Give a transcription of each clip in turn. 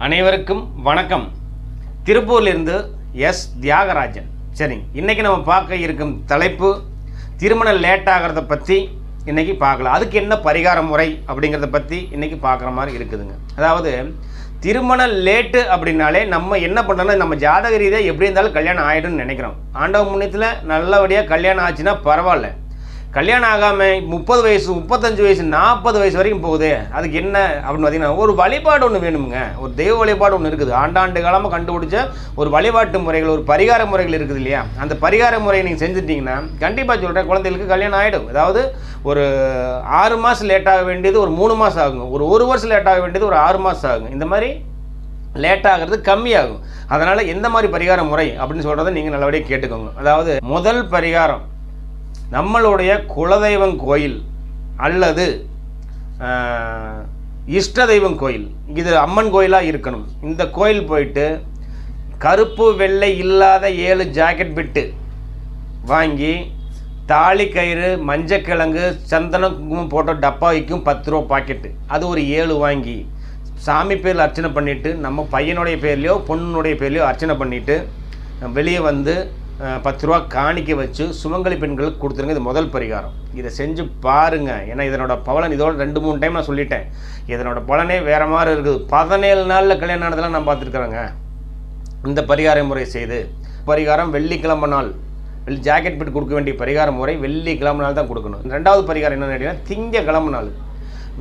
அனைவருக்கும் வணக்கம். திருப்பூர்லேருந்து எஸ் தியாகராஜன். சரி, இன்றைக்கி நம்ம பார்க்க இருக்கும் தலைப்பு திருமணம் லேட் ஆகிறத பற்றி இன்றைக்கி பார்க்கலாம். அதுக்கு என்ன பரிகார முறை அப்படிங்கிறத பற்றி இன்றைக்கி பார்க்குற மாதிரி இருக்குதுங்க. அதாவது திருமணம் லேட்டு அப்படின்னாலே நம்ம என்ன பண்ணுறோன்னா, நம்ம ஜாதக ரீதியாக எப்படி இருந்தாலும் கல்யாணம் ஆகிடும்னு நினைக்கிறோம். ஆண்டவ முன்னத்தில் நல்லபடியாக கல்யாணம் ஆச்சுன்னா பரவாயில்ல. கல்யாணம் ஆகாமல் 30 வயசு 35 வயசு 40 வயசு வரைக்கும் போகுது. அதுக்கு என்ன அப்படின்னு பார்த்தீங்கன்னா, ஒரு வழிபாடு ஒன்று வேணுமுங்க. ஒரு தெய்வ வழிபாடு ஒன்று இருக்குது. ஆண்டாண்டு காலமாக கண்டுபிடிச்ச ஒரு வழிபாட்டு முறைகள், ஒரு பரிகார முறைகள் இருக்குது இல்லையா? அந்த பரிகார முறையை நீங்கள் செஞ்சுட்டிங்கன்னா கண்டிப்பாக சொல்கிறேன், குழந்தைகளுக்கு கல்யாணம் ஆகிடும். அதாவது ஒரு 6 மாதம் லேட்டாக வேண்டியது ஒரு 3 மாதம் ஆகுங்க. ஒரு வருஷம் லேட்டாக வேண்டியது ஒரு 6 மாதம் ஆகுங்க. இந்த மாதிரி லேட் ஆகிறது கம்மியாகும். அதனால் எந்த மாதிரி பரிகார முறை அப்படின்னு சொல்கிறத நீங்கள் நல்லபடியாக கேட்டுக்கோங்க. அதாவது முதல் பரிகாரம், நம்மளுடைய குலதெய்வம் கோயில் அல்லது இஷ்ட தெய்வம் கோயில், இது அம்மன் கோயிலாக இருக்கணும். இந்த கோயில் போயிட்டு கருப்பு வெள்ளை இல்லாத 7 ஜாக்கெட் பிட்டு வாங்கி, தாலி கயிறு, மஞ்சக்கிழங்கு, சந்தனம், குங்குமம் போட்ட டப்பா வைக்கும் 10 ரூபா பாக்கெட்டு, அது ஒரு 7 வாங்கி சாமி பேரில் அர்ச்சனை பண்ணிவிட்டு, நம்ம பையனுடைய பேர்லையோ பொண்ணுடைய பேர்லையோ அர்ச்சனை பண்ணிவிட்டு வெளியே வந்து 10 ரூபா காணிக்க வச்சு சுமங்கலி பெண்களுக்கு கொடுத்துருங்க. இது முதல் பரிகாரம். இதை செஞ்சு பாருங்கள். ஏன்னா இதனோட பலன் இதோட 2-3 டைம் நான் சொல்லிட்டேன். இதனோட பலனே வேறு மாதிரி இருக்குது. 17 நாளில் கல்யாணம் ஆனதெல்லாம் நான் பார்த்துருக்குறேங்க. இந்த பரிகார முறை செய்து பரிகாரம் வெள்ளிக்கிழமை நாள் ஜாக்கெட் பிட்டு கொடுக்க வேண்டிய பரிகார முறை வெள்ளிக்கிழமை நாள் தான் கொடுக்கணும். 2வது பரிகாரம் என்னென்னு கேட்டிங்கன்னா, திங்கக்கிழமை நாள்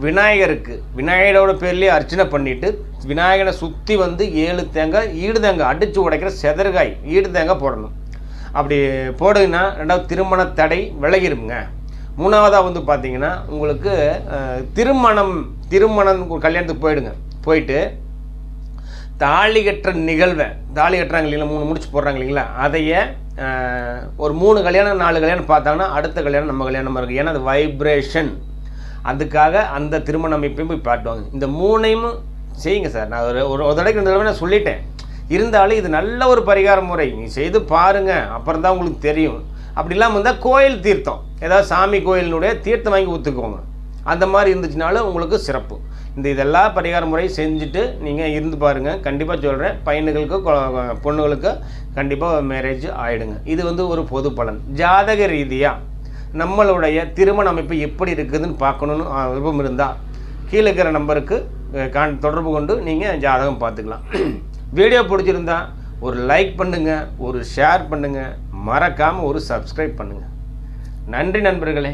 விநாயகருக்கு விநாயகரோட பேர்லேயே அர்ச்சனை பண்ணிவிட்டு விநாயகரை சுற்றி வந்து 7 தேங்காய், ஈடு தேங்காய் அடித்து உடைக்கிற செதற்காய் ஈடு தேங்காய் போடணும். அப்படி போடுங்கன்னா 2வது திருமண தடை விலகிருங்க. 3வதாக வந்து பார்த்தீங்கன்னா, உங்களுக்கு திருமணம் கல்யாணத்துக்கு போயிட்டு தாலி கட்டுற நிகழ்வை, தாலி கட்டுறாங்க இல்லைங்களா, 3 முடிச்சு போடுறாங்க இல்லைங்களா, அதையே ஒரு 3 கல்யாணம் 4 கல்யாணம் பார்த்தாங்கன்னா அடுத்த கல்யாணம் நம்ம கல்யாணமாக இருக்குது. ஏன்னா அது வைப்ரேஷன். அதுக்காக அந்த திருமண அமைப்பையும் போய் பாட்டுவாங்க. இந்த 3ஐயும் செய்யுங்க சார். நான் ஒரு தடவைக்கு 2 தடவை நான் சொல்லிட்டேன். இருந்தாலும் இது நல்ல ஒரு பரிகார முறை. நீ செய்து பாருங்கள், அப்புறம் தான் உங்களுக்கு தெரியும். அப்படி இல்லாமல் இருந்தால் கோயில் தீர்த்தம், ஏதாவது சாமி கோயிலினுடைய தீர்த்தம் வாங்கி ஊற்றுக்கோங்க. அந்த மாதிரி இருந்துச்சுனாலும் உங்களுக்கு சிறப்பு. இதெல்லாம் பரிகார முறை செஞ்சுட்டு நீங்கள் இருந்து பாருங்கள். கண்டிப்பாக சொல்கிறேன், பையனுகளுக்கு பொண்ணுகளுக்கு கண்டிப்பாக மேரேஜ் ஆகிடுங்க. இது வந்து ஒரு பொது பலன். ஜாதக ரீதியாக நம்மளுடைய திருமண அமைப்பு எப்படி இருக்குதுன்னு பார்க்கணுன்னு விருப்பம் இருந்தால் கீழே இருக்கிற நம்பருக்கு தொடர்பு கொண்டு நீங்கள் ஜாதகம் பார்த்துக்கலாம். வீடியோ பிடிச்சிருந்தா ஒரு லைக் பண்ணுங்கள், ஒரு ஷேர் பண்ணுங்கள், மறக்காமல் ஒரு சப்ஸ்கிரைப் பண்ணுங்கள். நன்றி நண்பர்களே.